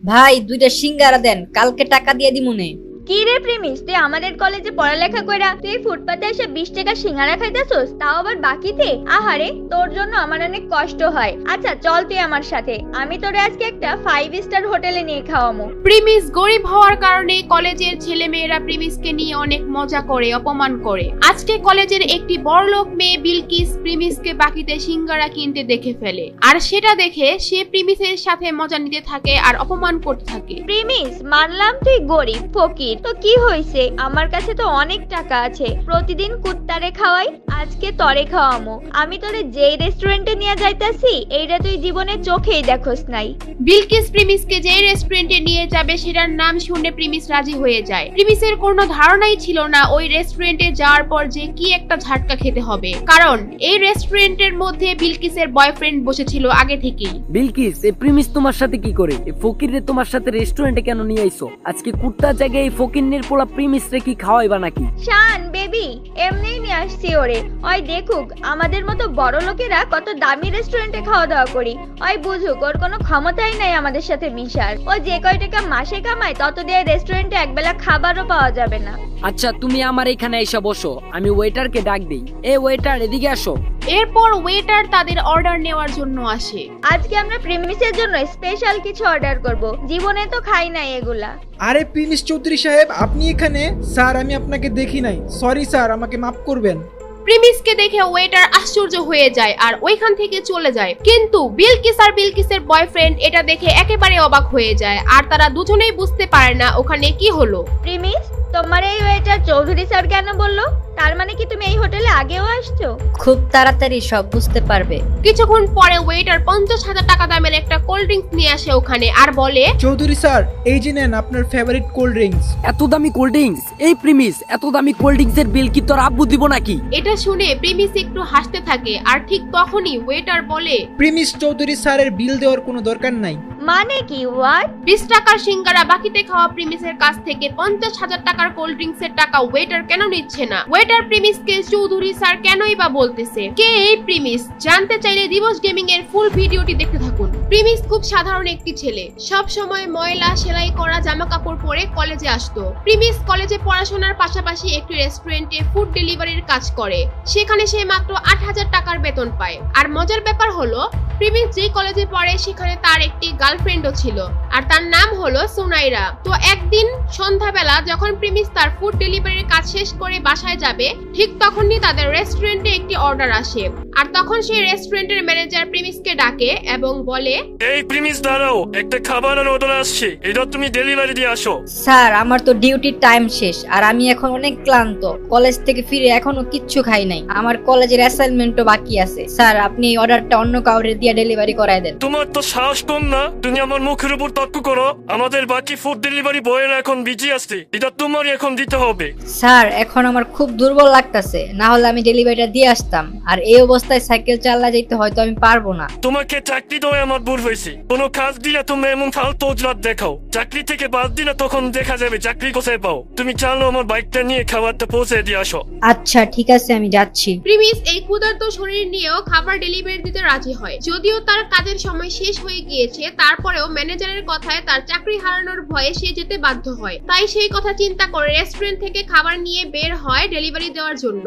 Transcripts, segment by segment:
ভাই দুইটা সিঙ্গারা দেন, কালকে টাকা দিয়ে দিমুনে। কি রে প্রেমিস, তুই আমাদের কলেজে পড়ালেখা কইরা তুই ফুটপাতে এসে 20 টাকা সিঙ্গারা খাইতেছস, তাও আবার বাকিতে? আহারে, তোর জন্য আমার অনেক কষ্ট হয়। আচ্ছা চল তুই আমার সাথে, আমি তোরে আজকে একটা 5 স্টার হোটেলে নিয়ে খাওয়ামু। প্রিমিস গরিব হওয়ার কারণে কলেজের ছেলেমেয়েরা প্রিমিসকে নিয়ে অনেক মজা করে, অপমান করে। আজকে কলেজের একটি বড়লোক মেয়ে বিলকিস প্রিমিসকে বাকিতে সিঙ্গারা কিনতে দেখে ফেলে, আর সেটা দেখে সে প্রিমিসের সাথে মজা নিতে থাকে আর অপমান করতে থাকে। প্রেমিস, মানলাম তুই গরিব ফকির, তো কি হইছে, আমার কাছে তো অনেক টাকা আছে, প্রতিদিন কুত্তারে খাওয়াই, আজকে তরে খাওয়ামু। আমি তোরে যেই রেস্টুরেন্টে নিয়ে যাইতাছি এইটা তুই জীবনে চোখেই দেখোস নাই। বিলকিস প্রিমিসকে যে রেস্টুরেন্টে নিয়ে যাবে সেটার নাম শুনে প্রিমিস রাজি হয়ে যায়। প্রিমিসের কোনো ধারণাই ছিল না ওই রেস্টুরেন্টে যাওয়ার পর যে কি একটা ঝাটকা খেতে হবে, কারণ এই রেস্টুরেন্টের মধ্যে বিলকিসের বয়ফ্রেন্ড বসেছিল আগে থেকেই। বিলকিস, এই প্রিমিস তোমার সাথে কি করে? এই ফকিররে তোমার সাথে রেস্টুরেন্টে কেন নিয়ে আইছো? আজকে কুত্তার জায়গায় এই ফকিরনের পোলা প্রিমিস রে কি খাওয়াইবা নাকি? শান বেবি, এমনিই নিয়ে আসছি ওরে, ওই দেখুক আমাদের মতো বড় লোকেরা কত দামি রেস্টুরেন্টে খাওয়া দাওয়া করি, ওই বুঝুক ওর কোনো ক্ষমতাই নাই আমাদের সাথে মিশার। ও যে কয় টাকা মাসে কামায় তত দিয়ে রেস্টুরেন্টে একবেলা খাবারও পাওয়া যাবে না। আচ্ছা তুমি আমার এখানে এসে বসো, আমি ওয়েটারকে ডাক দেই। এ ওয়েটার, এদিকে আসো। এরপর ওয়েটার তাদের অর্ডার নেওয়ার জন্য আসে। আজকে আমরা প্রেমিসের জন্য স্পেশাল কিছু অর্ডার করব, জীবনে তো খাই নাই এগুলা। আরে প্রিমিস চৌধুরী সাহেব, আপনি এখানে? স্যার আমি আপনাকে দেখি নাই, সরি স্যার, আমাকে মাফ করবেন। প্রিমিসকে দেখে ওয়েটার আশ্চর্য হয়ে যায় আর ওইখান থেকে চলে যায়, কিন্তু বিলকিস আর বিলকিসের বয়ফ্রেন্ড এটা দেখে একেবারে অবাক হয়ে যায়, আর তারা দুজনেই বুঝতে পারে না ওখানে কি হলো। প্রিমিস, তোমার এই ওয়েটার চৌধুরী স্যার কেন বললো? তার মানে কি তুমি এই হোটেলে আগেও আসছো? খুব তাড়াতাড়ি সব বুঝতে পারবে। কিছুক্ষণ পরে ওয়েটার 50,000 টাকা দামের একটা কোল্ড ড্রিঙ্কস নিয়ে আসে ওখানে আর বলে, চৌধুরী স্যার, এই যে নেন আপনার ফেভারিট কোল্ড ড্রিঙ্কস। এত দামি কোল্ড ড্রিঙ্কস? এই প্রিমিস, এত দামি কোল্ড ড্রিঙ্কস এর বিল কি তোর আব্বু দিব নাকি? এটা শুনে প্রিমিস একটু হাসতে থাকে, আর ঠিক তখনই ওয়েটার বলে, প্রিমিস চৌধুরী স্যারের বিল দেওয়ার কোনো দরকার নাই। মানে কি? হোয়াট? 20 টাকার সিঙ্গারা বাকিতে খাওয়া প্রিমিসের কাছ থেকে 50,000 টাকার কোল্ড ড্রিঙ্কস এর টাকা ওয়েটার কেন নিচ্ছে না? ওয়েটার প্রিমিসকে চৌধুরী স্যার কেনই বা বলতেছে? কে এই প্রিমিস? জানতে চাইলে দিবস গেমিং এর ফুল ভিডিওটি দেখতে থাকুন। প্রিমিস খুব সাধারণ একটি ছেলে, সব সময় ময়লা সেলাই করা জামা কাপড় পরে কলেজে আসতো। প্রিমিস কলেজে পড়াশোনার পাশাপাশি একটি রেস্টুরেন্টে ফুড ডেলিভারির কাজ করে, সেখানে সে মাত্র 8,000 টাকার বেতন পায়। আর মজার ব্যাপার হলো, প্রিমিস যে কলেজে পড়ে সেখানে তার একটি গার্লফ্রেন্ডও ছিল, আর তার নাম হলো সুনাইরা। তো একদিন সন্ধ্যাবেলা যখন প্রিমিস তার ফুড ডেলিভারির কাজ শেষ করে বাসায় যাবে, ঠিক তখনই তাদের রেস্টুরেন্টে একটি অর্ডার আসে, আর তখন সেই রেস্টুরেন্টের ম্যানেজার প্রিমিসকে ডাকে এবং বলে, এই প্রিমিস দাঁড়াও, একটা খাবারের অর্ডার আসছে, এটা তুমি ডেলিভারি দিয়ে আসো। স্যার আমার তো ডিউটির টাইম শেষ, আর আমি এখন অনেক ক্লান্ত। কলেজ থেকে ফিরে এখনো কিচ্ছু খাই নাই, আমার কলেজের অ্যাসাইনমেন্টও বাকি আছে। স্যার আপনি এই অর্ডারটা অন্য কাউরে দিয়ে ডেলিভারি করায় দেন। তোমার তো সাহস কম না, তুমি আমার মুখের উপর তর্ক করো। আমাদের বাকি ফুড ডেলিভারি বয়েরা এখন বিজি আসছে, এটা তোমারই এখন দিতে হবে। স্যার এখন আমার খুব দুর্বল লাগতেছে, না হলে আমি ডেলিভারিটা দিয়ে আসতাম, আর এই অবস্থায় সাইকেল চালা যেতে হয়তো আমি পারবো না। তোমাকে চাকরি দেওয়া আমার ভুল হয়েছে, কোনো কাজ দিলে তুমি এমন ফালতু অজলাত দেখাও, চাকরি থেকে বাদ দিলে তখন দেখা যাবে চাকরি কোথায় পাও। তুমি চালো আমার বাইকটা নিয়ে খাবারটা পৌঁছে দিয়ে আসো। আচ্ছা ঠিক আছে, আমি যাচ্ছি। প্রিমিস এই ক্ষুধার্ত শরীর নিয়েও খাবার ডেলিভারি দিতে রাজি হয়। যদিও তার কাজের সময় শেষ হয়ে গিয়েছে, তারপরেও ম্যানেজারের কথায় তার চাকরি হারানোর ভয়ে সে যেতে বাধ্য হয়। তাই সেই কথা চিন্তা করে রেস্টুরেন্ট থেকে খাবার নিয়ে বের হয় ডেলিভারি দেওয়ার জন্য।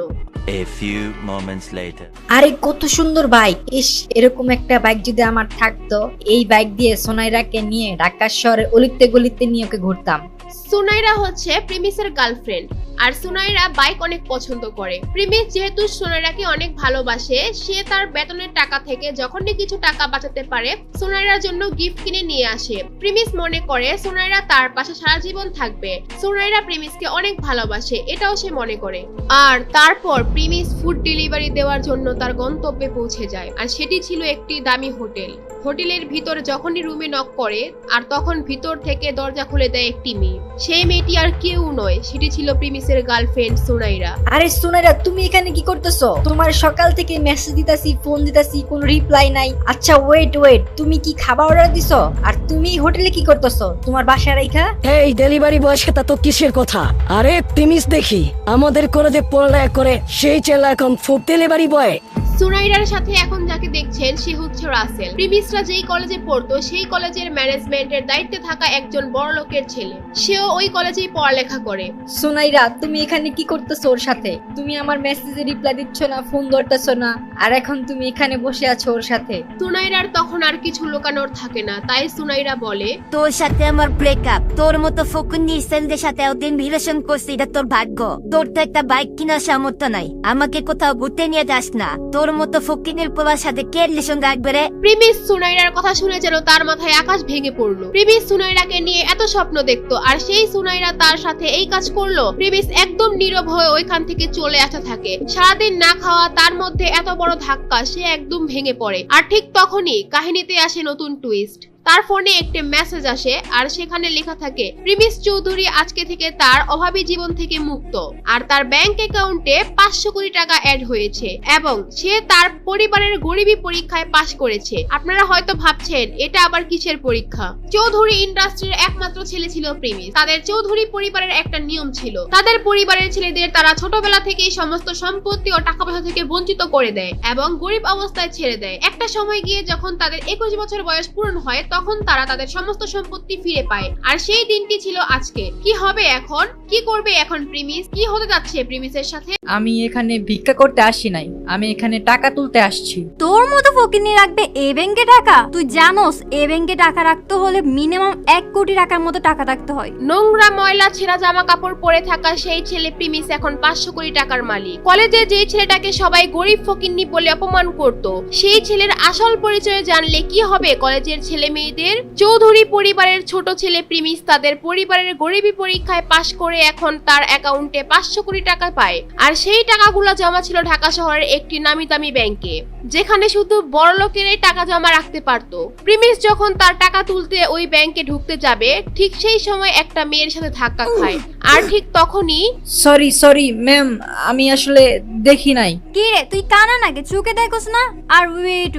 A few moments later. আরে কত সুন্দর বাইক! ইস, এরকম একটা বাইক যদি আমার থাকতো, এই বাইক দিয়ে সোনাইরাকে নিয়ে ঢাকা শহরের অলিতে গলিতে নিয়ে ওকে ঘুরতাম। সুনাইরা হচ্ছে প্রিমিসের গার্লফ্রেন্ড, আর সুনাইরা বাইক অনেক পছন্দ করে। প্রিমিস যেহেতু সুনাইরাকে অনেক ভালোবাসে, সে তার বেতনের টাকা থেকে যখনই কিছু টাকা বাঁচাতে পারে সুনাইরার জন্য গিফট কিনে নিয়ে আসে। প্রিমিস মনে করে সুনাইরা তার পাশে সারা জীবন থাকবে। সুনাইরা প্রিমিসকে অনেক ভালোবাসে, এটাও সে মনে করে। আর তারপর প্রিমিস ফুড ডেলিভারি দেওয়ার জন্য তার গন্তব্যে পৌঁছে যায়, আর সেটি ছিল একটি দামি হোটেল। হোটেলের ভিতর যখনই রুমে নক করে, আর তখন ভিতর থেকে দরজা খুলে দেয় একটি মেয়ে। সেই মেয়েটি আর কেউ নয়, সেটি ছিল প্রিমিসের গার্লফ্রেন্ড সুনাইরা। আরে সুনাইরা, তুমি এখানে কি করতেছো? তোমার সকাল থেকে মেসেজ দিতাছি, ফোন দিতাছি, কোনো রিপ্লাই নাই। আচ্ছা ওয়েট, তুমি কি খাবার অর্ডার দিছো? আর তুমি হোটেলে কি করতেছো তোমার বাসায় রাইখা? এই ডেলিভারি বয়ের সাথে তো কিসের কথা? আরে প্রিমিস দেখি আমাদের কলেজে পড়ালেখা করে সেই ছেলে এখন ফুড ডেলিভারি বয়। সুনাইরার সাথে এখন যাকে যাকে দেখছেন সে হচ্ছে রাসেল। প্রিমিসরা যেই কলেজে পড়তো সেই কলেজের ম্যানেজমেন্টের দায়িত্বে থাকা একজন বড় লোকের ছেলে। সেও ওই কলেজেই পড়ালেখা করে। সুনাইরা, তুমি এখানে কি করতেছো ওর সাথে? তুমি আমার মেসেজে রিপ্লাই দিচ্ছ না, ফোন ধরতেছো না, আর এখন তুমি এখানে বসে আছো ওর সাথে। সুনাইরার তখন আর কিছু লুকানোর থাকে না, তাই সুনাইরা বলে, তোর সাথে আমার ব্রেকআপ। তোর মতো ফকুন্নি ছেলেদের সাথে ওদিন রিলেশন করছি, এটা তোর ভাগ্য। তোর তো একটা বাইক কেনার সামর্থ্য নাই, আমাকে কোথাও ঘুরতে নিয়ে যাস না। তোর মতো ফকিনের পোলার সাথে কে রিলেশন রাখবে রে? প্রিমিস সুনাইরার কথা শুনে যেন তার মাথায় আকাশ ভেঙে পড়লো। প্রিমিস সুনাইরাকে নিয়ে এত স্বপ্ন দেখতো, আর সেই সুনাইরা তার সাথে এই কাজ করলো। প্রিমিস একদম নীরব হয়ে ওইখান থেকে চলে আসতে থাকে। সারাদিন না খাওয়া, তার মধ্যে এত বড় ধাক্কা, সে একদম ভেঙে পড়ে। আর ঠিক তখনই কাহিনীতে আসে নতুন টুইস্ট। তার ফোনে একটি মেসেজ আসে, আর সেখানে লেখা থাকে প্রিমিস চৌধুরী আজকে থেকে তার অভাবী জীবন থেকে মুক্ত, আর তার ব্যাংক অ্যাকাউন্টে 500 কোটি টাকা অ্যাড হয়েছে, এবং সে তার পরিবারের গরিবী পরীক্ষায় পাশ করেছে। আপনারা হয়তো ভাবছেন এটা আবার কিসের পরীক্ষা। চৌধুরী ইন্ডাস্ট্রির একমাত্র ছেলে ছিল প্রিমিস। তাদের চৌধুরী পরিবারের একটা নিয়ম ছিল, তাদের পরিবারের ছেলেদের তারা ছোটবেলা থেকেই সমস্ত সম্পত্তি ও টাকা পয়সা থেকে বঞ্চিত করে দেয় এবং গরিব অবস্থায় ছেড়ে দেয়। একটা সময় গিয়ে যখন তাদের 21 বছর বয়স পূরণ হয়, তখন তারা তাদের সমস্ত সম্পত্তি ফিরে পায়। আর সেই দিনটি ছিল আজকে। কি হবে এখন? কি করবে এখন প্রিমিস? কি হতে যাচ্ছে প্রিমিসের সাথে? আমি এখানে ভিক্ষা করতে আসি নাই, আমি এখানে টাকা তুলতে আসছি। তোর মতো ফকিনি রাখবে এ ব্যাংকে টাকা? তুই জানোস এ ব্যাংকে টাকা রাখতে হলে মিনিমাম 1 কোটি টাকার মতো টাকা রাখতে হয়। নোংরা ময়লা ছেঁড়া জামা কাপড় পরে থাকা সেই ছেলে প্রিমিস এখন 500 কোটি টাকার মালিক। কলেজে যে ছেলেটাকে সবাই গরিব ফকিন্নি বলে অপমান করত, সেই ছেলের আসল পরিচয় জানলে কি হবে কলেজের ছেলে মেয়েদের? চৌধুরী পরিবারের ছোট ছেলে প্রিমিস তাদের পরিবারের গরিবী পরীক্ষায় পাশ করে এখন তার অ্যাকাউন্টে 500 কোটি টাকা পায়। আর সেই টাকাগুলো জমা ছিল ঢাকা শহরের একটি নামি দামি ব্যাংকে, যেখানে শুধু বড় লোকেরাই টাকা জমা রাখতে পারত। প্রিমিস যখন তার টাকা তুলতে ওই ব্যাংকে ঢুকতে যাবে, ঠিক সেই সময় একটা মেয়ের সাথে ধাক্কা খায়। আর ঠিক তখনই সরি ম্যাম, আমি আসলে দেখি নাই। কি রে, তুই কানা নাকি? চোখে দেখোস না? আর ওয়েট,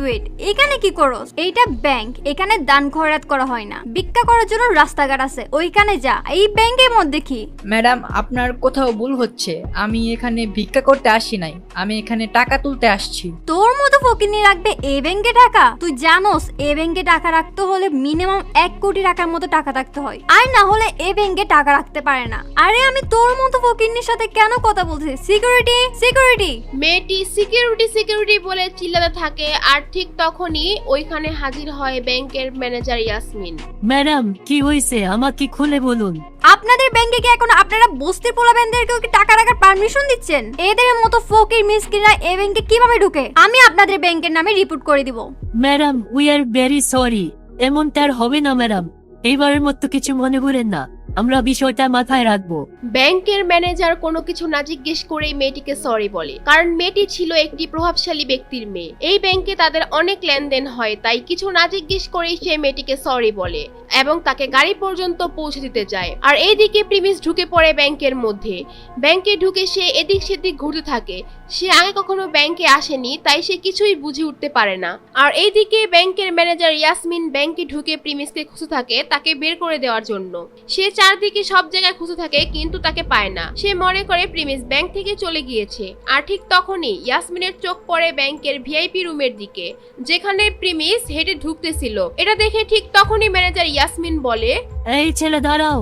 এখানে কি করস? এইটা ব্যাংক, এখানে দান খয়রাত করা হয় না। ভিক্ষা করার জন্য রাস্তাঘাট আছে, ওইখানে যা। এই ব্যাংকের মধ্যে কি? ম্যাডাম, আপনার কোথাও ভুল হচ্ছে। আমি এখানে ভিক্ষা করতে আসি নাই, আমি এখানে টাকা তুলতে আসছি। তোর মতো ফকিনি রাখবে এ ব্যাংকে টাকা? তুই জানোস এ ব্যাংকে টাকা রাখতে হলে মিনিমাম 1 কোটি টাকার মতো টাকা রাখতে হয়, আর না হলে এ ব্যাংকে টাকা রাখতে পারে না। আরে আমি তোর মতো ফকিনির সাথে কেন কথা বলছি? সিকিউরিটি। মেয়েটি সিকিউরিটি বলে চিল্লাতে থাকে। আর ঠিক তখনই ওইখানে হাজির হয় ব্যাংকের ম্যানেজার ইয়াসমিন। ম্যাডাম, কি হয়েছে আমাকে খুলে বলুন। আপনাদের ব্যাংকে কি এখন আপনারা বস্তির পোলাবেনদেরকেও কি টাকা রাখার পারমিশন দিচ্ছেন? এদের মতো ফকির মিসকিনরা এই ব্যাংকে কিভাবে ঢুকে? আমি আপনাদের ব্যাংকের নামে রিপোর্ট করে দিব। Madam, we are very sorry. এমনটা আর হবে না ম্যাডাম, এইবারের মতো কিছু মনে করেন না, আমরা বিষয়টা মাথায় রাখবো। ব্যাংকের ম্যানেজার কোনো কিছু না জিজ্ঞেস করেই মেয়েটিকে সরি বলে, কারণ মেয়েটি ছিল একটি প্রভাবশালী ব্যক্তির মেয়ে। এই ব্যাংকে তাদের অনেক লেনদেন হয়, তাই কিছু না জিজ্ঞেস করেই সে মেয়েটিকে সরি বলে এবং তাকে গাড়ি পর্যন্ত পৌঁছে দিতে যায়। আর এইদিকে প্রিমিস ঢুকে পড়ে ব্যাংকের মধ্যে। ব্যাংকে ঢুকে সে এদিক সেদিক ঘুরতে থাকে। সে আগে কখনো ব্যাংকে আসেনি, তাই সে কিছুই বুঝে উঠতে পারে না। আর এইদিকে ব্যাংকের ম্যানেজার ইয়াসমিন ব্যাংকে ঢুকে প্রিমিসকে খুঁজে থাকে তাকে বের করে দেওয়ার জন্য। সে চারদিকে সব জায়গায় খুঁজে থাকে, কিন্তু তাকে পায় না। সে মনে করে প্রিমিস ব্যাংক থেকে চলে গিয়েছে। আর ঠিক তখনই ইয়াসমিনের চোখ পড়ে ব্যাংকের ভিআইপি রুমের দিকে, যেখানে প্রিমিস হেঁটে ঢুকতেছিল। এটা দেখে ঠিক তখনই ম্যানেজার ইয়াসমিন বলে, এই ছেলে দাঁড়াও,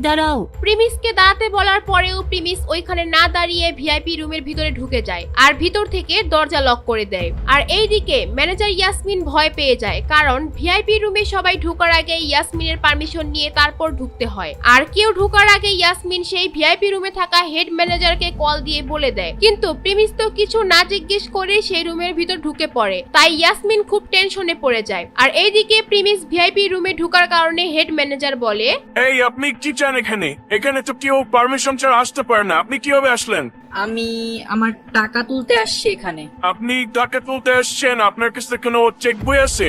দাঁড়াও। প্রিমিসকে দাঁড়াতে বলার পরেও প্রিমিস ওইখানে না দাঁড়িয়ে ভিআইপি রুমের ভিতরে ঢুকে যায় আর ভিতর থেকে দরজা লক করে দেয়। আর এইদিকে ম্যানেজার ইয়াসমিন ভয় পেয়ে যায়, কারণ ভিআইপি রুমে সবাই ঢোকার আগে ইয়াসমিনের পারমিশন নিয়ে তারপর ঢুকতে হয়। আর কেউ ঢোকার আগে ইয়াসমিন সেই ভিআইপি রুমে থাকা হেড ম্যানেজারকে কল দিয়ে বলে দেয়, কিন্তু প্রিমিস তো কিছু না জিজ্ঞেস করে সেই রুমের ভিতর ঢুকে পড়ে। তাই ইয়াসমিন খুব টেনশনে পড়ে যায়। আর এইদিকে প্রিমিস ভিআইপি রুমে ঢোকার কারণে হেড ম্যানেজার বলে, এই আপনি কি চান এখানে তো কেউ পারমিশন ছাড়া আসতে পারে না, আপনি কিভাবে আসলেন? আমি আমার টাকা তুলতে আসছি এখানে। আপনি টাকা তুলতে আসছেন, আপনার কাছে কোনো চেক বই আছে?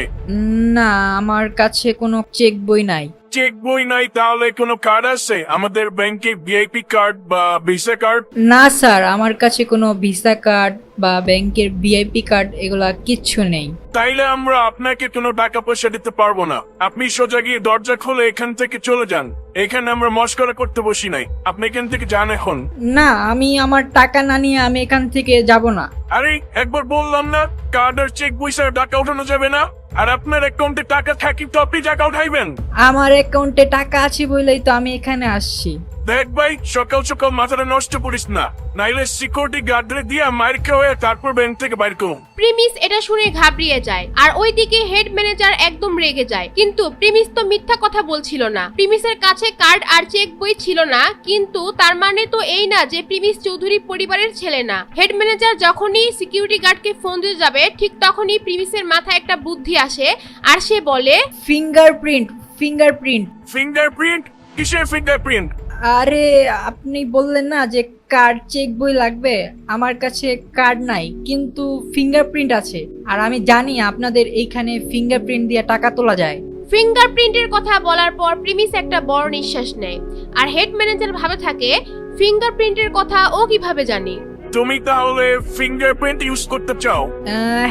না, আমার কাছে কোনো চেক বই নাই। চেক বই নাই, তাহলে কোনো কার্ড আছে আমাদের ব্যাংকে, ভিআইপি কার্ড বা ভিসা কার্ড? না স্যার, আমার কাছে কোনো ভিসা কার্ড বা ব্যাংকের ভিআইপি কার্ড এগুলা কিচ্ছু নেই। তাইলে আমরা আপনাকে কোনো টাকা পয়সা দিতে পারবো না। আপনি সোজা গিয়ে দরজা খুলে এখান থেকে চলে যান। এখানে আমরা মস্করা করতে বসি নাই। আপনি এখান থেকে যান এখন। না, আমি আমার টাকা না নিয়ে আমি এখান থেকে যাব না। আরে একবার বললাম না কার্ড আর চেক বই ছাড়া টাকা উঠানো যাবে না। আর আপনার অ্যাকাউন্টে টাকা থাকি তো আপনি টাকা উঠাইবেন। আমার অ্যাকাউন্টে টাকা আছে বলেই তো আমি এখানে আসছি। দেখ ভাই, সকাল সকাল মাথাটা নষ্ট করিস না, নাইলে সিকিউরিটি গার্ডরে দিয়ে মার খাওয়া তারপর ব্যাংক থেকে বাইর করুন। প্রিমিস এটা শুনে ঘাবড়িয়ে যায় আর ওইদিকে হেড ম্যানেজার একদম রেগে যায়। কিন্তু প্রিমিস তো মিথ্যা কথা বলছিল না। প্রিমিসের কাছে কার্ড আর চেক বই ছিল না, কিন্তু তার মানে তো এই না যে প্রিমিস চৌধুরী পরিবারের ছেলে না। হেড ম্যানেজার যখনই সিকিউরিটি গার্ডকে ফোন দিয়ে যাবে ঠিক তখনই প্রিমিসের মাথায় একটা বুদ্ধি আসে আর সে বলে, ফিঙ্গারপ্রিন্ট। ফিঙ্গারপ্রিন্ট? কিসের ফিঙ্গারপ্রিন্ট? আরে আপনি বললেন না যে কার্ড চেক বই লাগবে, আমার কাছে কার্ড নাই কিন্তু ফিঙ্গারপ্রিন্ট আছে। আর আমি জানি আপনাদের এইখানে ফিঙ্গারপ্রিন্ট দিয়ে টাকা তোলা যায়। ফিঙ্গারপ্রিন্টের কথা বলার পর প্রিমিস একটা বড় নিঃশ্বাস নেয় আর হেড ম্যানেজার ভাবে থাকে ফিঙ্গারপ্রিন্টের কথা ও কিভাবে জানে। তুমি তাহলে ফিঙ্গারপ্রিন্ট ইউজ করতে চাও?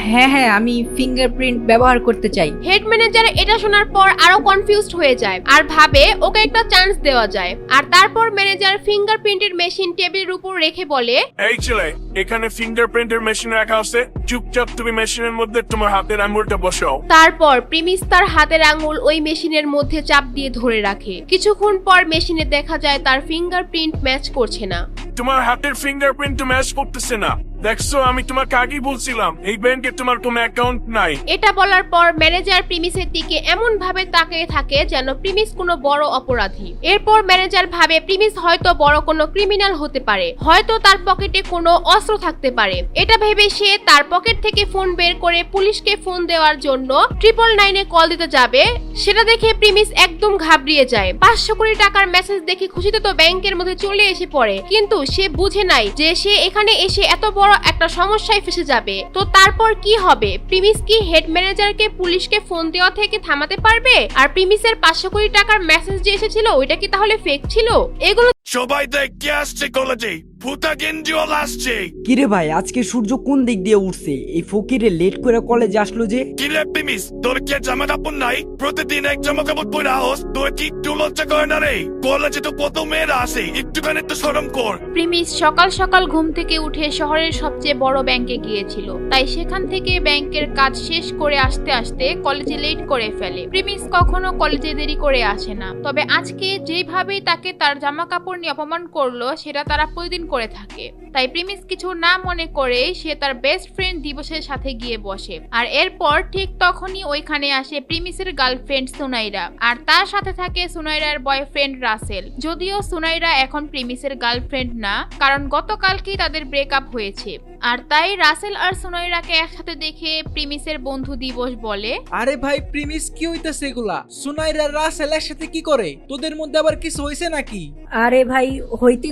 হ্যাঁ, আমি ফিঙ্গারপ্রিন্ট ব্যবহার করতে চাই। হেড ম্যানেজার এটা শোনার পর আরো কনফিউজড হয়ে যায় আর ভাবে ওকে একটা চান্স দেওয়া যায়। আর তারপর ম্যানেজার ফিঙ্গারপ্রিন্টের মেশিন টেবিলের উপর রেখে বলে, এই ছেলে, এখানে ফিঙ্গারপ্রিন্টের মেশিন রাখা আছে, চুপচাপ তুমি মেশিনের মধ্যে তোমার হাতের আঙুলটা বসাও। তারপর প্রিমিস তার হাতের আঙুল ওই মেশিনের মধ্যে চাপ দিয়ে ধরে রাখে। কিছুক্ষণ পর মেশিনে দেখা যায় তার ফিঙ্গারপ্রিন্ট ম্যাচ করছে না। তোমার হাতের ফিঙ্গারপ্রিন্ট তো ম্যাচ করতেছে না। দেখছো, আমি তোমাকে আগেই বলছিলাম এই ব্যাংকে তোমার কোনো অ্যাকাউন্ট নাই। এটা বলার পর ম্যানেজার প্রিমিসের দিকে এমন ভাবে তাকিয়ে থাকে যেন প্রিমিস কোনো বড় অপরাধী। এরপর ম্যানেজার ভাবে প্রিমিস হয়তো বড় কোনো ক্রিমিনাল হতে পারে, হয়তো তার পকেটে কোনো অস্ত্র থাকতে পারে। এটা ভেবে সে তার পকেট থেকে ফোন বের করে পুলিশকে ফোন দেওয়ার জন্য 999-এ কল দিতে যাবে। সেটা দেখে প্রিমিস একদম ঘাবড়িয়ে যায়। 500 কোটি টাকার মেসেজ দেখে খুশিতে তো ব্যাংকের মধ্যে চলে এসে পড়ে, কিন্তু সে বুঝে নাই যে সে এখানে এসে এত বড় একটা সমস্যায় ফেসে যাবে। তো তারপর কি হবে? প্রিমিস কি হেড ম্যানেজারকে পুলিশকে ফোন দেওয়া থেকে থামাতে পারবে? আর প্রিমিসের 500 কোটি টাকার মেসেজ যে এসেছিল ওইটা কি তাহলে ফেক ছিল? এগুলো সবাই দেখে আসছে কলেজে, ভূতা গেঞ্জিওয়ালা আসছে। কিরে ভাই, আজকে সূর্য কোন দিক দিয়ে উঠছে? এই ফকিরে লেট করে কলেজে আসলো যে? কিরে প্রিমিস, তোর কি জামা কাপড় নাই? প্রতিদিন এক জামা কাপড় পরে আস, তোর কি একটু লজ্জা করে না রে? কলেজে তো কত মেয়েরা আসে, একটুখানি তো শরম কর। প্রিমিস সকাল সকাল ঘুম থেকে উঠে শহরের সবচেয়ে বড় ব্যাংকে গিয়েছিল, তাই সেখান থেকে ব্যাংকের কাজ শেষ করে আসতে আসতে কলেজে লেট করে ফেলে। প্রিমিস কখনো কলেজে দেরি করে আসে না, তবে আজকে যেভাবে তাকে তার জামা কাপড় নিয়ে অপমান করলো সেটা তারা প্রতিদিন করে থাকে। তাই প্রিমিস কিছু না মনে করে সে তার বেস্ট ফ্রেন্ড দিবসের সাথে গিয়ে বসে। আর এরপর ঠিক তখনই ওইখানে আসে প্রিমিসের গার্লফ্রেন্ড সুনাইরা, আর তার সাথে থাকে সুনাইরার বয়ফ্রেন্ড রাসেল। যদিও সুনাইরা এখন প্রিমিসের গার্লফ্রেন্ড না, কারণ গতকালকেই তাদের ব্রেকআপ হয়েছে। আর তাই রাসেল আর সুনাইরাকে একসাথে দেখে প্রিমিসের বন্ধু দিবস বলে, আরে ভাই প্রিমিস, কি হইতাছে এগুলা? সুনাইরা রাসেল একসাথে কি করে? তোদের মধ্যে আবার কিছু হইছে নাকি? আরে ভাই হইতে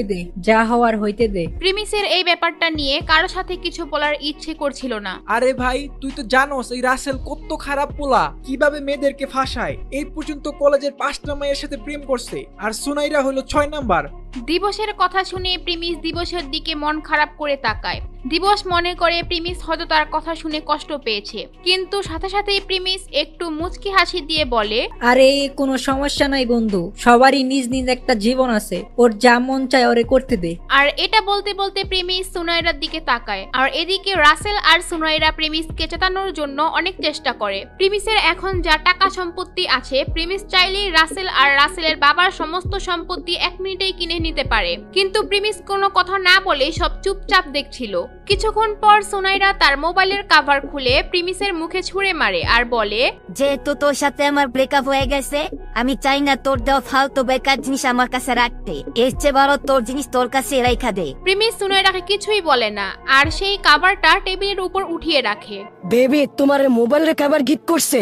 দে, যা হওয়ার হইতে দে। প্রিমিসের এই ব্যাপারটা নিয়ে কারো সাথে কিছু বলার ইচ্ছে করছিল না। আরে ভাই, তুই তো জানোস এই রাসেল কত খারাপ পোলা, কিভাবে মেয়েদেরকে ফাঁসায়। এই পর্যন্ত কলেজের 5টা মেয়ের সাথে প্রেম করছে, আর সুনাইরা হলো 6 নাম্বার। দিবসের কথা শুনে প্রিমিস দিবসের দিকে মন খারাপ করে তাকায়। দিবস মনে করে প্রিমিস হয়তো তার কথা শুনে কষ্ট পেয়েছে, কিন্তু সাথে সাথেই প্রিমিস একটু মুচকি হাসি দিয়ে বলে, আরে কোনো সমস্যা নাই বন্ধু, সবারই নিজ নিজ একটা জীবন আছে, ওর যা মন চায় ওরে করতে দে। আর এটা বলতে বলতে প্রিমিস সুনাইরার দিকে তাকায়। আর এদিকে রাসেল আর সুনাইরা প্রিমিসকে চেতানোর জন্য অনেক চেষ্টা করে। প্রিমিসের এখন যা টাকা সম্পত্তি আছে, প্রিমিস চাইলেই রাসেল আর রাসেলের বাবার সমস্ত সম্পত্তি 1 মিনিটেই কিনে নিতে পারে, কিন্তু প্রিমিস কোনো কথা না বলে সব চুপচাপ দেখছিল। কিছুক্ষণ পর সুনাইরা তার মোবাইলের কভার খুলে প্রিমিসের মুখে ছুঁড়ে মারে আর বলে, যেহেতু তোর সাথে আমার ব্রেকআপ হয়ে গেছে, আমি চাই না তোর দেওয়া ফালতু বেকার জিনিস আমার কাছে রাখতে। এর চেয়ে বড় তোর জিনিস তোর কাছে রেখা দে। প্রিমিস সুনাইরাকে কিছুই বলে না আর সেই কভারটা টেবিলের উপর উঠিয়ে রাখে। বেবি, তোমার মোবাইলের কভার গিফট করছে?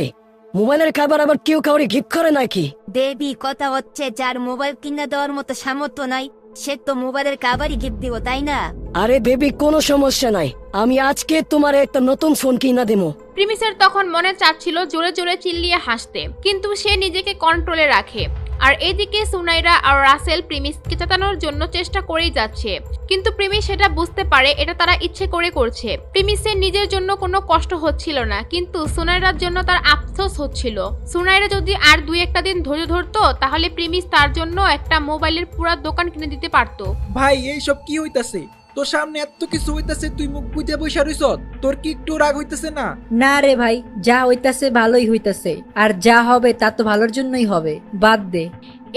মোবাইলের কভার আবার কেউ কাউরে গিফট করে নাকি? বেবি, কথা হচ্ছে যার মোবাইল কিনে দেওয়ার মতো সামর্থ্য নাই সে তো মোবাইলের কভারই গিফট দিব, তাই না? আরে বেবি, কোনো সমস্যা নাই, আমি আজকে তোমার একটা নতুন ফোন কিনা দেবো। প্রিমিসের তখন মনে চাচ্ছিল জোরে জোরে চিল্লিয়ে হাসতে, কিন্তু সে নিজেকে কন্ট্রোলে রাখে। আর এদিকে সুনাইরা আর রাসেল প্রিমিসকে চেতানোর জন্য চেষ্টা করেই যাচ্ছে, কিন্তু প্রিমিস সেটা বুঝতে পারে এটা তারা ইচ্ছে করে করছে। প্রিমিসের নিজের জন্য কোনো কষ্ট হচ্ছিল না, কিন্তু সুনাইরার জন্য তার আফসোস হচ্ছিল। সুনাইরা যদি আর 2-1 দিন ধৈর্য ধরতো তাহলে প্রিমিস তার জন্য একটা মোবাইলের পুরো দোকান কিনে দিতে পারতো। ভাই এইসব কি হইতাছে? তোর সামনে এত কিছু হইতাছে, তুই মুখ বুঝে বসে রইছ। তোর কি একটু রাগ হইতাছে না? না রে ভাই, যা হইতাছে ভালোই হইতাছে, আর যা হবে তা তো ভালোর জন্যই হবে, বাদ দে।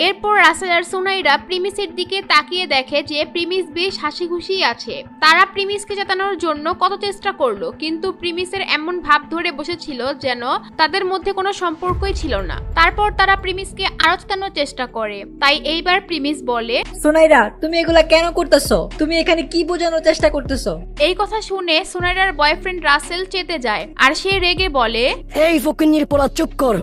এরপর রাসেল আর সুনাইরা প্রিমিসের দিকে তাকিয়ে দেখে যে প্রিমিস বেশ হাসি খুশি আছে। তারা প্রিমিসকে জেতানোর জন্য কত চেষ্টা করলো, কিন্তু প্রিমিসের এমন ভাব ধরে বসেছিল যেন তাদের মধ্যে কোনো সম্পর্কই ছিল না। তারপর তারা প্রিমিসকে আরো জেতানোর চেষ্টা করে। তাই এইবার প্রিমিস বলে, সুনাইরা তুমি এগুলা কেন করতেছো? তুমি এখানে কি বোঝানোর চেষ্টা করতেছো? এই কথা শুনে সুনাইরার বয়ফ্রেন্ড রাসেল চেতে যায়, আর সে রেগে বলে, এই ফকিন্নির পোলা চুপ কর।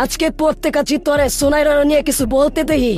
আজকে পড়তে কাছি তোরে সোনাইরা নিয়ে কিছু বলতে দেই,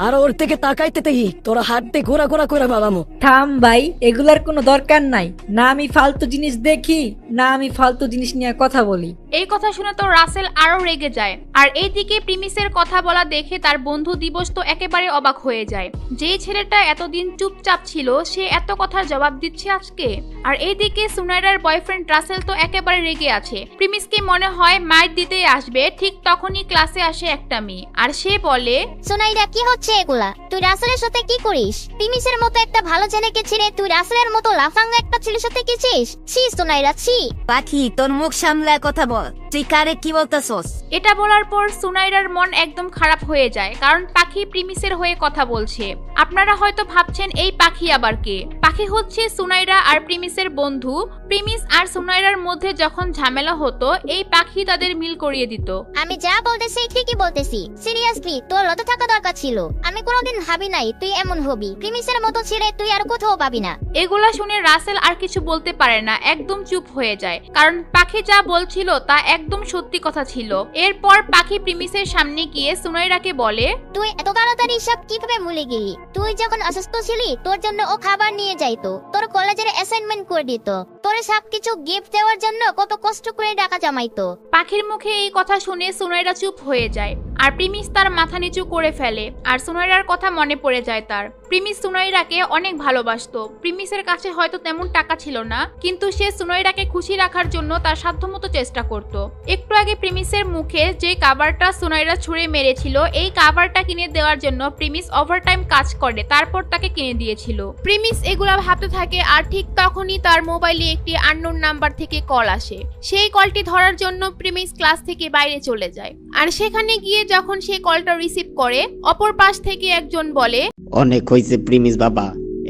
আর ওর থেকে তাকাইতে দেই, তোরা হাত দিয়ে ঘোরা ঘোরা করে বাবামো। থাম ভাই, এগুলার কোনো দরকার নাই। না আমি ফালতু জিনিস দেখি, না আমি ফালতু জিনিস নিয়ে কথা বলি। এই কথা শুনে তো রাসেল আরো রেগে যায়। আর এইদিকে প্রিমিসের কথা বলা দেখে তার বন্ধু দিবস তো একেবারে অবাক হয়ে যায়। যেই ছেলেটা এতদিন চুপচাপ ছিল সে এত কথার জবাব দিচ্ছে আজকে। আর এইদিকে সুনাইরার বয়ফ্রেন্ড রাসেল তো একেবারে রেগে আছে। প্রিমিসকে মনে হয় মাইর দিতেই আসবে, ঠিক তখনই ক্লাসে আসে একটা মেয়ে, আর সে বলে, সুনাইরা কি হচ্ছে এগুলা? তুই রাসেলের সাথে কি করিস? প্রিমিসের মতো একটা ভালো ছেলেকে ছেড়ে তুই রাসেলের মতো লাফাঙ্গা একটা ছেলের সাথে গেছিস? ছি সুনাইরা, ছি। পাখি, তোর মুখ সামলায় কথা বল, তুই কারে কি বলতেছস? এটা বলার পর সুনাইরার মন একদম খারাপ হয়ে যায়, কারণ পাখি প্রিমিসের হয়ে কথা বলছে। আপনারা হয়তো ভাবছেন এই পাখি আবার কে? পাখি হচ্ছে সুনাইরা আর প্রিমিসের বন্ধু। প্রিমিস আর সুনাইরার মধ্যে যখন ঝামেলা হতো এই পাখি তাদের মিল করিয়ে দিত। আমি যা বলতেছি ঠিকই বলতেছি। সিরিয়াসলি তোর লজ্জা থাকা দরকার ছিল। আমি কোনোদিন ভাবি নাই তুই এমন হবি। প্রিমিসের মতো ছেলে তুই আর কোথাও পাবি না। এগুলা শুনে রাসেল আর কিছু বলতে পারে না, একদম চুপ হয়ে যায়, কারণ পাখি যা বলছিল তা একদম সত্যি কথা ছিল। এরপর পাখি প্রিমিসের সামনে গিয়ে সুনাইরাকে বলে, তুই এত তাড়াতাড়ি সব কিভাবে ভুলে গেলি? তুই যখন অসুস্থ ছিলি তোর জন্য ও খাবার নিয়ে যাইতো, তোর কলেজের অ্যাসাইনমেন্ট করে দিত, তোর সবকিছু গিফট দেওয়ার জন্য কত কষ্ট করে টাকা জমাইতো। পাখির মুখে এই কথা শুনে সুনাইরা চুপ হয়ে যায়, আর প্রিমিস তার মাথা নিচু করে ফেলে। আর সুনাইরার কথা মনে পড়ে যায় তার। প্রিমিস সুনাইরাকে অনেক ভালোবাসতো। প্রিমিসের কাছে হয়তো তেমন টাকা ছিল না, কিন্তু সে সুনাইরাকে খুশি রাখার জন্য তার সাধ্যমতো চেষ্টা করত। একটু আগে প্রিমিসের মুখে যে কাভারটা সুনাইরা ছুঁড়ে মেরেছিল, এই কাভারটা কিনে দেওয়ার জন্য প্রিমিস ওভারটাইম কাজ করে, তারপর তাকে কিনে দিয়েছিল। প্রিমিস এগুলা ভাবতে থাকে, আর ঠিক তখনই তার মোবাইলে একটি আননোন নাম্বার থেকে কল আসে। সেই কলটি ধরার জন্য প্রিমিস ক্লাস থেকে বাইরে চলে যায়, আর সেখানে গিয়ে যখন সে কলটা রিসিভ করে, অপর পাশ থেকে একজন বলে, অনেক হয়েছে প্রিমিস বাবা,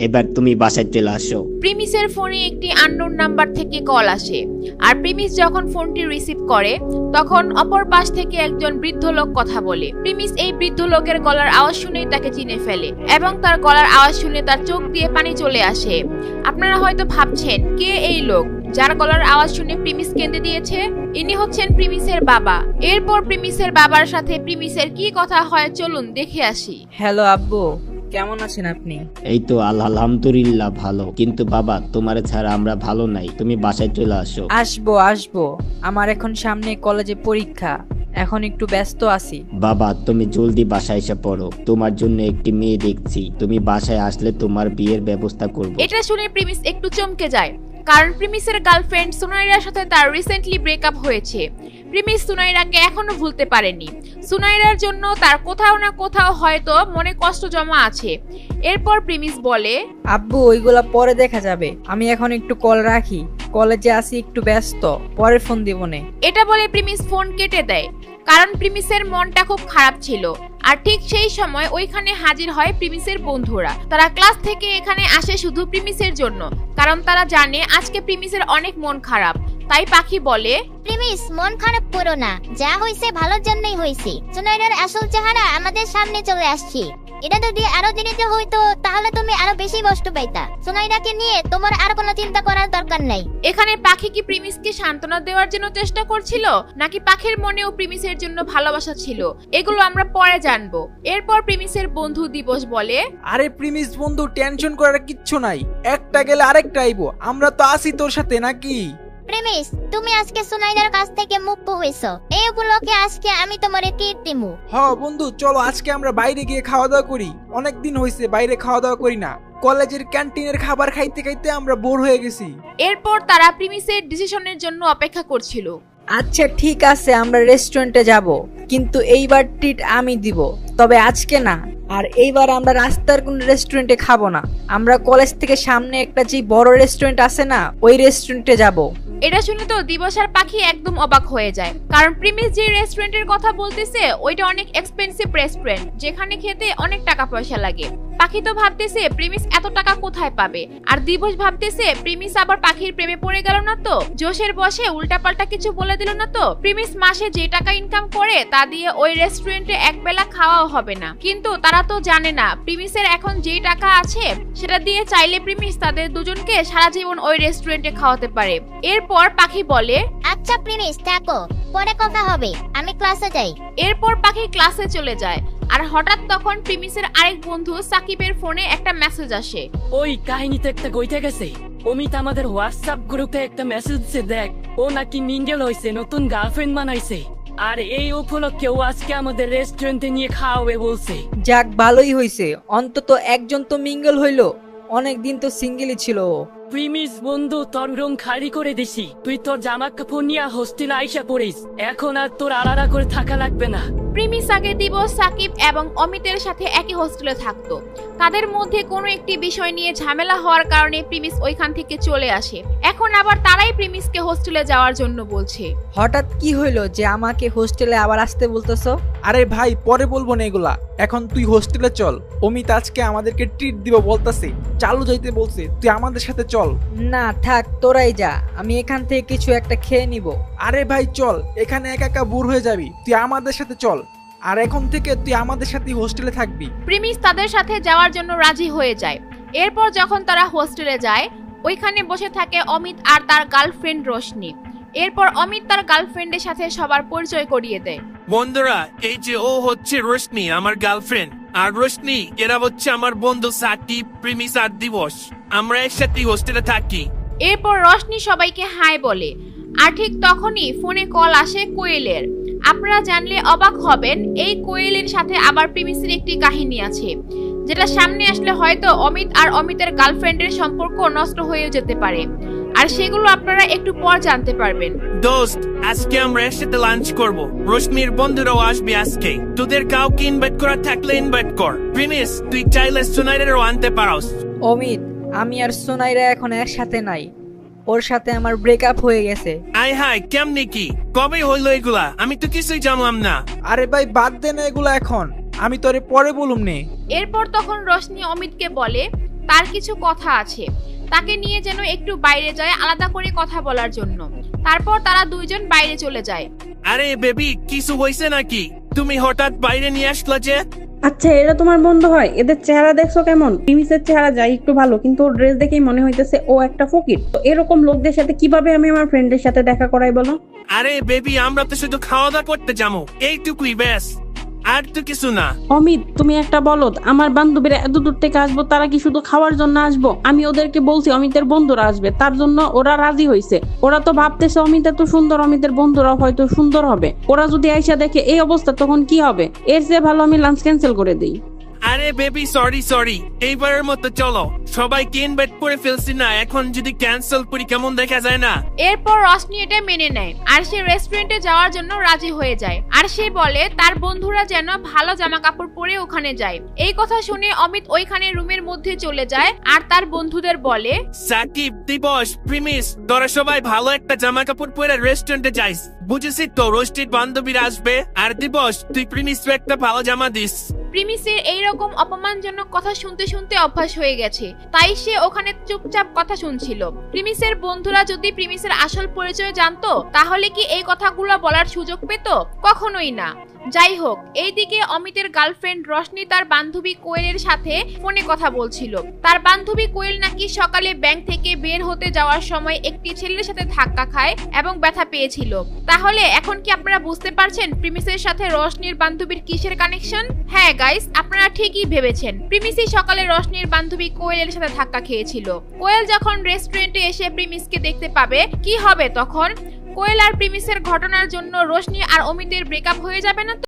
এবার তুমি বাসায় চলে আসো। প্রিমিসের ফোনে একটি আননোন নাম্বার থেকে কল আসে, আর প্রিমিস যখন ফোনটি রিসিভ করে তখন অপর পাশ থেকে একজন বৃদ্ধ লোক কথা বলে। প্রিমিস এই বৃদ্ধ লোকের গলার আওয়াজ শুনেই তাকে চিনে ফেলে, এবং তার গলার আওয়াজ শুনে তার চোখ দিয়ে পানি চলে আসে। আপনারা হয়তো ভাবছেন কে এই লোক যার গলার আওয়াজ শুনে প্রিমিস কেঁদে দিয়েছে? ইনি হচ্ছেন প্রিমিসের বাবা। এরপর প্রিমিসের বাবার সাথে প্রিমিসের কি কথা হয় চলুন দেখে আসি। হ্যালো আব্বু, কেমন আছেন আপনি? এই তো আলহামদুলিল্লাহ ভালো, কিন্তু বাবা তোমার ছাড়া আমরা ভালো নাই, তুমি বাসায় চলে আসো। আসবো, আমার এখন সামনে কলেজে পরীক্ষা, এখন একটু ব্যস্ত আছি। বাবা তুমি জলদি বাসায় এসে পড়ো, তোমার জন্য একটি মেয়ে দেখছি, তুমি বাসায় আসলে তোমার বিয়ের ব্যবস্থা করব। এটা শুনে প্রিমিস একটু চমকে যায়, কারণ প্রিমিসের গার্লফ্রেন্ড সুনাইরার সাথে তার রিসেন্টলি ব্রেকআপ হয়েছে। প্রিমিস সুনাইরাকে এখনো ভুলতে পারেনি। সুনাইরার জন্য তার কোথাও না কোথাও হয়তো মনে কষ্ট জমা আছে। এরপর প্রিমিস বলে, আব্বু ওইগুলা পরে দেখা যাবে, আমি এখন একটু কল রাখি, কলেজে আসি, একটু ব্যস্ত, পরে ফোন দিবনে। এটা বলে প্রিমিস ফোন কেটে দেয়, কারণ প্রিমিসের মনটা খুব খারাপ ছিল। আর ঠিক সেই সময় ওইখানে হাজির হয় প্রিমিসের বন্ধুরা। তারা ক্লাস থেকে এখানে আসে শুধু প্রিমিসের জন্য, কারণ তারা জানে আজকে প্রিমিসের অনেক মন খারাপ। তাই পাখি বলে, প্রিমিস মন খারাপ করো না, যা হয়েছে ভালোর জন্যই হয়েছে। সুনাইরার আসল চেহারা আমাদের সামনে চলে আসছে। এটা যদি আরো দেরিতে হইতো তাহলে তুমি আরো বেশি কষ্ট পাইতা। সুনাইরাকে নিয়ে তোমার আর কোনো চিন্তা করার দরকার নাই। এখানে পাখি কি প্রিমিসকে সান্ত্বনা দেওয়ার জন্য চেষ্টা করছিল, নাকি পাখির মনেও প্রিমিসের জন্য ভালোবাসা ছিল, এগুলো আমরা পরে জানবো। এরপর প্রিমিসের বন্ধু দিবস বলে, আরে প্রিমিস বন্ধু, টেনশন করার কিচ্ছু নাই, একটা গেলে আরেকটা আইবো, আমরা তো আছি তোর সাথে নাকি? প্রেমিস তুমি আজকে সুনাইরার কাছ থেকে মুক্ত হইছো, এই উপলক্ষে আজকে আমি তোমারে ট্রিট দিমু। বন্ধু চলো আজকে আমরা বাইরে গিয়ে খাওয়া দাওয়া করি, অনেক দিন হয়েছে বাইরে খাওয়া দাওয়া করি না। কলেজের ক্যান্টিনের খাবার খাইতে খাইতে আমরা বোর হয়ে গেছি। এরপর তারা প্রিমিসের ডিসিশনের জন্য অপেক্ষা করছিল। আচ্ছা ঠিক আছে, আমরা রেস্টুরেন্টে যাব, কিন্তু এইবার ট্রিট আমি দিব, তবে আজকে না। আর এইবার আমরা রাস্তার কোন রেস্টুরেন্টে খাবো না, আমরা কলেজ থেকে সামনে একটা যে বড় রেস্টুরেন্ট আছে না, ওই রেস্টুরেন্টে যাব। এটা শুনে তো দিবস আর পাখি একদম অবাক হয়ে যায়, কারণ প্রিমিস যে রেস্টুরেন্টের কথা বলতেছে ওইটা অনেক এক্সপেন্সিভ রেস্টুরেন্ট, যেখানে খেতে অনেক টাকা পয়সা লাগে। পাখি তো ভাবতেছে প্রিমিস এত টাকা কোথায় পাবে, আর দিবস ভাবতেছে প্রিমিস আবার পাখির প্রেমে পড়ে গেল না তো, জোশের বসে উল্টাপাল্টা কিছু বলে দিল না তো। প্রিমিস মাসে যে টাকা ইনকাম করে তা দিয়ে ওই রেস্টুরেন্টে একবেলা খাওয়াও হবে না, কিন্তু তারা তো জানে না প্রিমিসের এখন যে টাকা আছে সেটা দিয়ে চাইলে প্রিমিস তাদের দুজনকে সারা জীবন ওই রেস্টুরেন্টে খাওয়াতে পারে। এরপর পাখি বলে, আচ্ছা প্রিমিস থাকো, পরে কথা হবে, আমি ক্লাসে যাই। এরপর পাখি ক্লাসে চলে যায়। আর হঠাৎ তখন প্রিমিসের আরেক বন্ধু সাকিবের ফোনে একটা মেসেজ আসে। ওই কাহিনীতে একটা গইতে গেছে, অমিত আমাদের হোয়াটসঅ্যাপ গ্রুপে একটা মেসেজ দিছে, দেখ ও নাকি মিঙ্গেল হইছে, নতুন গার্লফ্রেন্ড বানাইছে, আর এই উপলক্ষে ও আজকে আমাদের রেস্টুরেন্টে নিয়ে খাওয়াবে বলছে। যাক ভালোই হইছে, অন্তত একজন তো মিঙ্গল হইলো, অনেকদিন তো সিঙ্গেলই ছিল ও। প্রিমিস বন্ধু, তোর রুম খালি করে দিছি, তুই তোর জামা কাপড় নিয়ে হোস্টেলে আইসা পড়িস, এখন আর তোর আলাদা করে থাকা লাগবে না। প্রিমিস আগে দিবস, সাকিব এবং অমিতের সাথে একই হোস্টেলে থাকতো। তাদের মধ্যে কোনো একটি বিষয় নিয়ে ঝামেলা হওয়ার কারণে প্রিমিস ওইখান থেকে চলে আসে। এখন আবার তারাই প্রিমিসকে হোস্টেলে যাওয়ার জন্য বলছে। হঠাৎ কি হইলো যে আমাকে হোস্টেলে আবার আসতে বলতেছো? আরে ভাই পরে বলবো না এগুলা, এখন তুই হোস্টেলে চল, অমিত আজকে আমাদেরকে ট্রিট দিব বলতাছে, চালু যাইতে বলছে, তুই আমাদের সাথে চল। না থাক, তোরাই যা, আমি এখান থেকে কিছু একটা খেয়ে নিব। আরে ভাই চল, এখানে একা একা বোর হয়ে যাবি, তুই আমাদের সাথে চল, আর এখন থেকে তুই আমাদের সাথে হোস্টেলে থাকবি। প্রিমিস তাদের সাথে যাওয়ার জন্য রাজি হয়ে যায়। এরপর যখন তারা হোস্টেলে যায়, ওইখানে বসে থাকে অমিত আর তার গার্লফ্রেন্ড রোশনি। এরপর অমিত তার গার্লফ্রেন্ডের সাথে সবার পরিচয় করিয়ে দেয়। বন্ধুরা, এই যে ও হচ্ছে রোশনি, আমার গার্লফ্রেন্ড, আর রোশনি এরা হচ্ছে আমার বন্ধু সাকিব, প্রিমিস আর দিবস, আমরা একসাথে হোস্টেলে থাকি। এরপর রোশনি সবাইকে হাই বলে, আর ঠিক তখনই ফোনে কল আসে কোয়েলের। আপনারা জানলে অবাক হবেন, এই কোয়েলের সাথে আবার প্রিমিসের একটি কাহিনী আছে, যেটা সামনে আসলে হয়তো অমিত আর অমিতের গার্লফ্রেন্ডের সম্পর্ক নষ্ট হয়ে যেতে পারে, আর সেগুলো আপনারা একটু পর জানতে পারবেন। দোস্ত, আজকে আমরা একসাথে লাঞ্চ করব, রোশনির বন্ধুরাও আসবে আজকে, তোদের কাউকে ইনভাইট করা থাকলে ইনভাইট কর। প্রিমিস তুই চাইলে সুনাইরাও আনতে পারোস। অমিত, আমি আর সুনাইরা এখন একসাথে নাই, ওর সাথে আমার ব্রেকআপ হয়ে গেছে। আয় হাই, কেমনে কি, কবে হইলো এগুলা? আমি তো কিছুই জানলাম না। আরে ভাই বাদ দে না এগুলা, এখন আমি তোরে পরে বলুম নে। এরপর তখন রোশনি অমিতকে বলে তার কিছু কথা আছে, তাকে নিয়ে যেন একটু বাইরে যায় আলাদা করে কথা বলার জন্য। তারপর তারা দুইজন বাইরে চলে যায়। আরে বেবি, কিছু হইছে নাকি? তুমি হঠাৎ বাইরে নিয়ে আসলা যে? আচ্ছা, এরা তোমার বন্ধু হয়? এদের চেহারা দেখছো কেমন? প্রিমিসের চেহারা যাই একটু ভালো, কিন্তু ওর ড্রেস দেখেই মনে হইতেছে ও একটা ফকির। তো এরকম লোকদের সাথে কিভাবে আমি আমার ফ্রেন্ডের সাথে দেখা করাই বলো? আরে বেবি, আমরা তো শুধু খাওয়া দাওয়া করতে যাবো, এইটুকুই ব্যাস, আর তো কিছু না। অমিত, তুমি একটা বলদ, আমার বান্ধবীরা এত দূর থেকে আসবো, তারা কি শুধু খাওয়ার জন্য আসবো? আমি ওদেরকে বলছি অমিতের বন্ধুরা আসবে, তার জন্য ওরা রাজি হয়েছে। ওরা তো ভাবতেছে অমিত এত সুন্দর, অমিতের বন্ধুরা হয়তো সুন্দর হবে। ওরা যদি আইসা দেখে এই অবস্থা, তখন কি হবে? এর চেয়ে ভালো আমি লাঞ্চ ক্যান্সেল করে দিই। আরে বেবি, সরি, এইবারের মতো চলো, সবাইকে ইনভাইট করে ফেলছি না, এখন যদি ক্যান্সেল করি কেমন দেখা যায় না? এরপর রোশনি এটা মেনে নেয়, আর সে রেস্টুরেন্টে যাওয়ার জন্য রাজি হয়ে যায়। আর সে বলে তার বন্ধুরা যেন ভালো জামা কাপড় পরে ওখানে যায়। এই কথা শুনে অমিত ওইখানে রুমের মধ্যে চলে যায়, আর তার বন্ধুদের বলে, সাকিব, দিবস, প্রিমিস, তোরা সবাই ভালো একটা জামা কাপড় পরে রেস্টুরেন্টে যাইস, বুঝেছি তো? রোস্টেড বান্ধবীরা আসবে, আর দিবস তুই প্রিমিস একটা ভালো জামা দিস। প্রিমিসের এইরকম অপমানজনক কথা শুনতে শুনতে অভ্যাস হয়ে গেছে, তাই সে ওখানে চুপচাপ কথা শুনছিল। প্রিমিসের বন্ধুরা যদি প্রিমিসের আসল পরিচয় জানতো, তাহলে কি এই কথাগুলো বলার সুযোগ পেত? কখনোই না। যাই হোক, এইদিকে অমিতের গার্লফ্রেন্ড রশনি তার বান্ধবী কোয়েলের সাথে ফোনে কথা বলছিল। তার বান্ধবী কোয়েল নাকি সকালে ব্যাংক থেকে বের হতে যাওয়ার সময় একটি ছেলের সাথে ধাক্কা খায় এবং ব্যথা পেয়েছিল। তাহলে এখন কি আপনারা বুঝতে পারছেন প্রিমিসের সাথে রশনির বান্ধবীর কিসের কানেকশন? হ্যাঁ গাইস, আপনারা ঠিকই ভেবেছেন, প্রিমিসই সকালে রশনির বান্ধবী কোয়েলের সাথে ধাক্কা খেয়েছিল। কোয়েল যখন রেস্টুরেন্টে এসে প্রিমিসকে দেখতে পাবে, কি হবে তখন? কোয়েল আর প্রিমিসের ঘটনার জন্য রশনি আর অমিতের ব্রেকআপ হয়ে যাবে না?